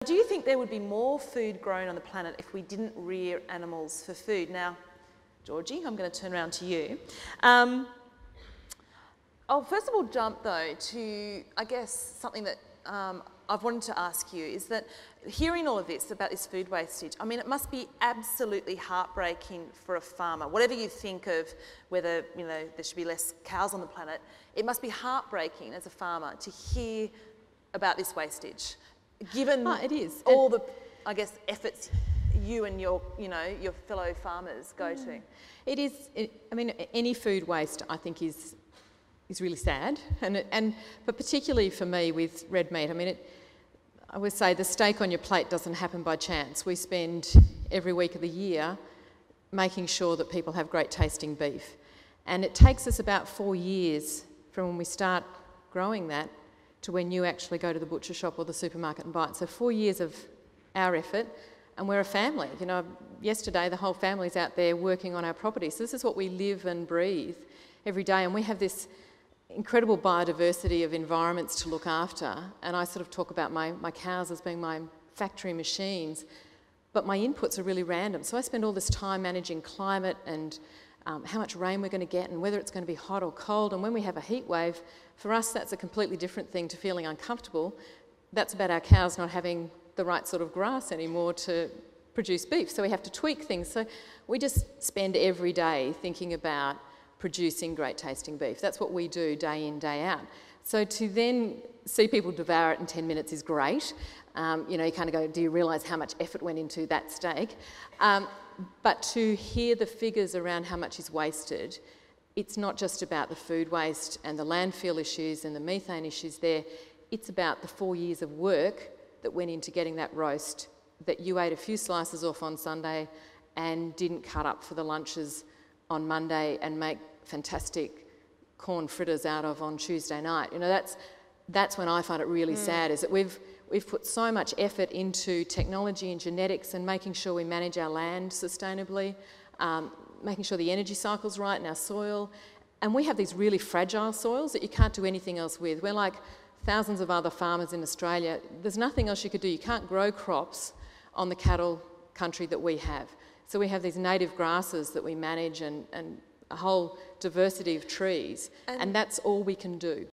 Do you think there would be more food grown on the planet if we didn't rear animals for food? Now, Georgie, I'm going to turn around to you. I'll first of all jump though to, I guess, something that I've wanted to ask you is that hearing all of this about this food wastage, I mean, it must be absolutely heartbreaking for a farmer. Whatever you think of whether, you know, there should be less cows on the planet, it must be heartbreaking as a farmer to hear about this wastage, given it is. all the, I guess, efforts you and your, you know, your fellow farmers go to. It is. I mean, any food waste, I think, is really sad, but particularly for me with red meat. I mean, I would say the steak on your plate doesn't happen by chance. We spend every week of the year making sure that people have great tasting beef, and it takes us about 4 years from when we start growing that to when you actually go to the butcher shop or the supermarket and buy it. So 4 years of our effort, and we're a family. You know, yesterday the whole family's out there working on our property. So this is what we live and breathe every day, and we have this incredible biodiversity of environments to look after. And I sort of talk about my cows as being my factory machines, but my inputs are really random. So I spend all this time managing climate and how much rain we're going to get and whether it's going to be hot or cold. And when we have a heat wave, for us that's a completely different thing to feeling uncomfortable. That's about our cows not having the right sort of grass anymore to produce beef. So we have to tweak things. So we just spend every day thinking about producing great tasting beef. That's what we do day in, day out. So to then see people devour it in 10 minutes is great. You know, you kind of go, do you realise how much effort went into that steak? But to hear the figures around how much is wasted, it's not just about the food waste and the landfill issues and the methane issues there. It's about the 4 years of work that went into getting that roast that you ate a few slices off on Sunday and didn't cut up for the lunches on Monday and make fantastic corn fritters out of on Tuesday night. You know, that's when I find it really sad, is that we've put so much effort into technology and genetics and making sure we manage our land sustainably, making sure the energy cycle's right in our soil, and we have these really fragile soils that you can't do anything else with. We're like thousands of other farmers in Australia. There's nothing else you could do. You can't grow crops on the cattle country that we have. So we have these native grasses that we manage and a whole diversity of trees, and that's all we can do.